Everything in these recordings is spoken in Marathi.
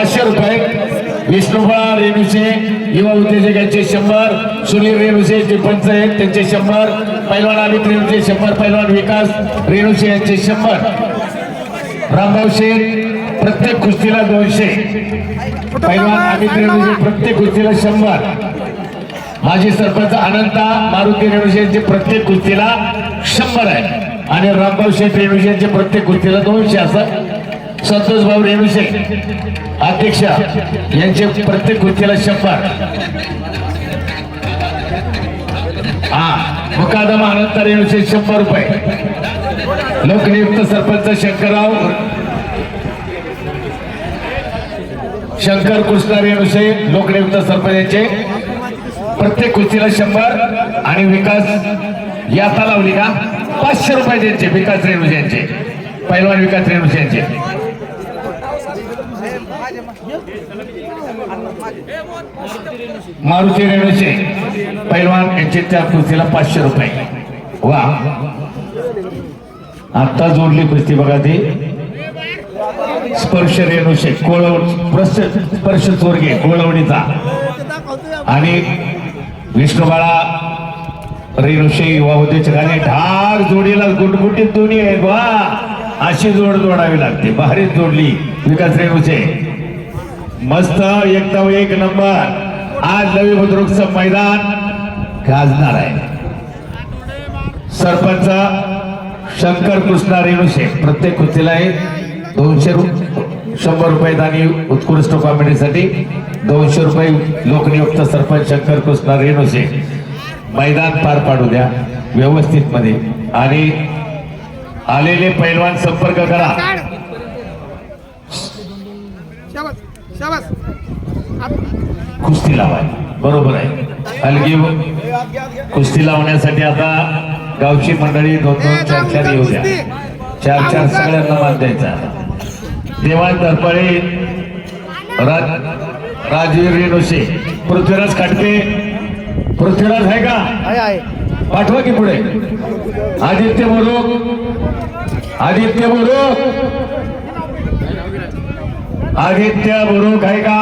500 रुपये। विष्णुफळा रेणुशे युवा उद्योजक यांचे 100, सुनील रेणुशे जे पंच आहेत त्यांचे 100, पैलवान अमित रेणुशे 100, पैलवान विकास रेणुशे यांचे 100, रामभाऊ शेठ प्रत्येक कुस्तीला 200, पैलवान अमित रेणुशे प्रत्येक कुस्तीला 100, माजी सरपंच अनंता मारुती रेणुशे यांचे प्रत्येक कुस्तीला 100 आहे आणि रामभाऊ शेठ रेणुशे यांचे प्रत्येक कुस्तीला 200 असं संतोष भाऊ रेणुशे अध्यक्ष यांचे प्रत्येक कुस्तीला 100। मुकादम अनंत रेणुशे 100 रुपये। लोकनियुक्त सरपंच शंकर कृष्ण रेणुशे लोकनियुक्त सरपंच यांचे प्रत्येक कुस्तीला 100 आणि विकास याता लावली का 500 रुपये त्यांचे विकास रेणुशे यांचे पैलवान विकास रेणुशे यांचे। मारुती रेणुशे पैलवान यांचे त्या कुस्तीला 500 रुपये। वा आता जोडली कुस्ती बघा ती स्पर्श रेणुशे स्पर्श चोरगे कोळवणीचा आणि विष्णुबाळा रेणुशे युवा उद्योजकाने ढाक जोडीला गुटगुटीत दोन्ही आहेत वा अशी जोड जोडावी लागते। भारी जोडली विकास रेणुशे मस्त एकदम एक नंबर। आज नवी बुद्रुकचं मैदान गाजणार आहे। सरपंच शंकर कृष्ण रेणुशे प्रत्येक कुस्तीला 100 रुपये आणि उत्कृष्ट कॉमेडीसाठी 200 रुपये। लोकनियुक्त सरपंच शंकर कृष्ण रेणुशे मैदान पार पाडू द्या व्यवस्थित मध्ये आणि आलेले पैलवान संपर्क करा। कुस्ती लावाय बरोबर आहे। हलगी कुस्ती लावण्यासाठी आता गावची मंडळी 2-2 4-4 येऊ द्या 4-4 सगळ्यांना मान द्यायचा। देवाळ दरपळे राजवीर रेणुशे पृथ्वीराज खाटके पृथ्वीराज आहे का पाठवा की पुढे आदित्य बोरोक आदित्य बोरोक आहे का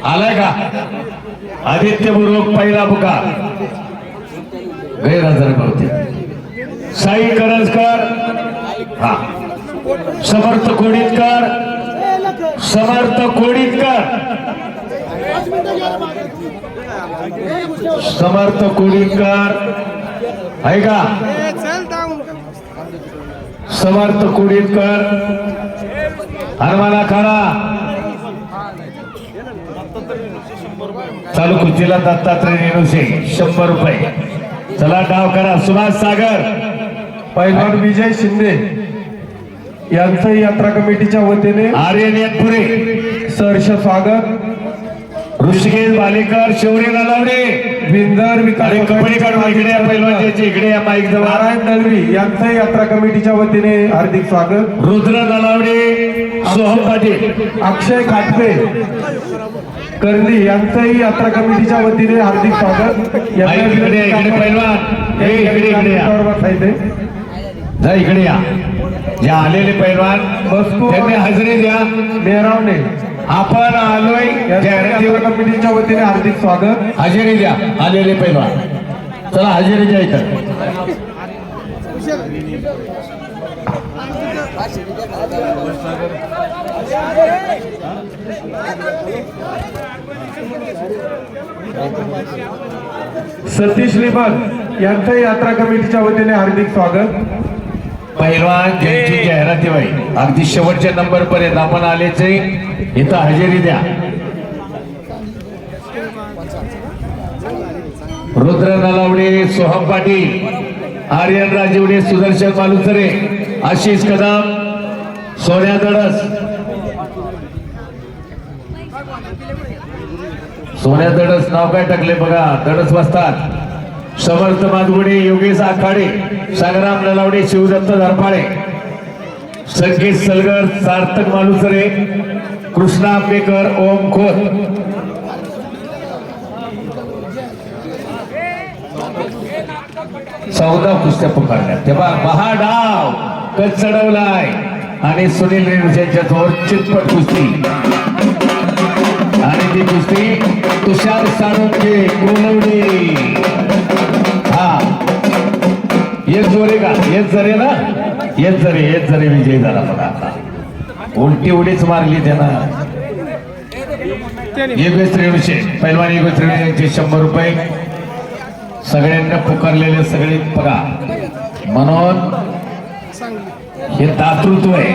आलाय का आदित्य बोरोक पहिला पुकार गैरहजर बहुतेक। साई करंजकर हा समर्थ कोडीतकर आहे का समर्थ कोडीतकर हनुमान आखाडा चालू कुस्तीला दत्तात्रय रेणुशे 100 रुपये। चला डाव करा। सुभाष सागर पैलवान विजय शिंदे यांचं यात्रा कमिटीच्या वतीने आर्यन यातपुरे सहर्ष स्वागत। ऋषिकेश बालेकर शौर्य नालावडे विंदर विकास कबड्डी काढून इकडे या पैलवानचे इकडे या माईक जवळ नारायण दळवी यांचं यात्रा कमिटीच्या वतीने हार्दिक स्वागत। रुद्र नालावडे सोहम पाटील अक्षय खाटके कर्ली यांचंही यात्रा कमिटीच्या वतीने हार्दिक स्वागत। इकडे पैलवान इकडे जा इकडे या ज्या आलेले पैलवान त्यांनी हजेरी द्या। मेहरावने आपण आलोय यात्रा कमिटीच्या वतीने हार्दिक स्वागत। हजेरी द्या आलेले पैलवान चला हजेरी द्या इथं। सतीश लिबन यांचं यात्रा कमिटीच्या वतीने हार्दिक स्वागत। पैलवान ज्यांची जाहिराती बाई अगदी शेवटच्या नंबर पर्यंत आपण आलेचे इथं हजेरी द्या। रुद्र नलावडे सोहम पाटील आर्यन राजीवडे सुदर्शन मालुसरे आशिष कदम सोन्या दडस सोन्या दडस नाव काय टाकले बघा दडस बसतात। समर्थ माधुगुडे योगेश आखाडे संग्राम नलावडे शिवदत्त धरपाळे संकेत सलगर सार्थक मालुसरे कृष्णा आंबेकर ओम खोत। चौदा कुस्त्या पुकारल्या तेव्हा महाडाव कच चढवलाय आणि सुनील रेणुसे यांच्यासमोर चितपट कुस्ती आणि ती कुस्ती तुषार साळुंखे कोलवडे. हा येच जोरे का येच जरे ना येच जरे विजय झाला बघा. आता उलटी उडीच मारली त्यानं. योगेश रेणुसे पैलवान योगेश रेणुसे यांचे 100 रुपये. सगळ्यांना पुकारलेले सगळे बघा म्हणून हे दातृत्व आहे.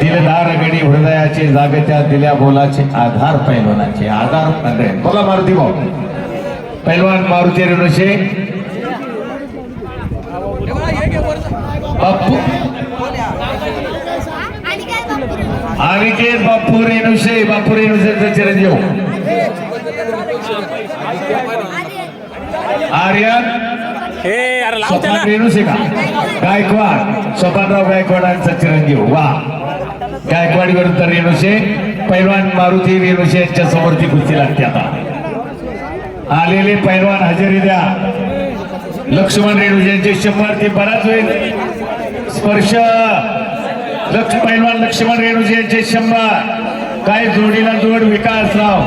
दिलदार गडी हृदयाचे जागत्या दिल्या बोलाचे आधार पैलवानाचे आधार पंधरे. बोला मारुती भाऊ. पैलवान मारुती रेणुसे बापू अनिकेत बापू रेणुसेचा चिरंजीव आर्यन सोपान रेणुसे का गायकवाड सोपानराव गायकवाडांचा चिरंजीव. वा गायकवाड विरुद्ध रेणुसे. पैलवान मारुती रेणुसे यांच्या समोर ती कुस्ती लागते. आता आलेले पैलवान हजेरी द्या. लक्ष्मण रेणुसे यांचे 100. ते बराच वेळ स्पर्श पैलवान लक्ष्मण रेणुसे यांचे 100. काय जोडीला जोड विकासराव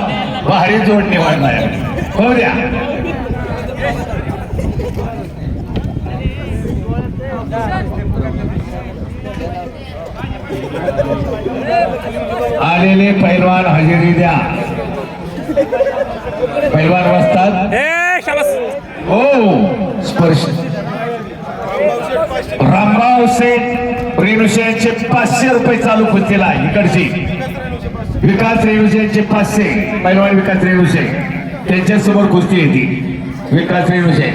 भारी जोड निवडलाय. हो द्या. आलेले पैलवान हजेरी द्या. पैलवान बसतात. हो स्पर्श रामभाऊ शेठ रेणुसे यांचे 500 रुपये चालू कुस्तीला. इकडची विकास रेणुसे यांचे 500. पैलवान विकास रेणुसे त्यांच्या समोर कुस्ती येते. विकास रेणुसे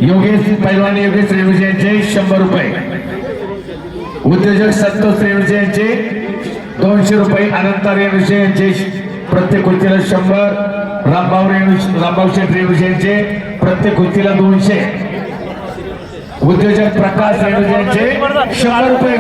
योगेश पैलवान योगेश रेणुसे यांचे 100 रुपये. उद्योजक संतोष रेणुसे यांचे 200 रुपये. अनंत रेणुसे यांचे प्रत्येक कुस्तीला 100. रामभाऊ शेठ रेणुसे यांचे प्रत्येक कुस्तीला 200. उद्योजक प्रकाश रेणुसे यांचे 100 रुपये.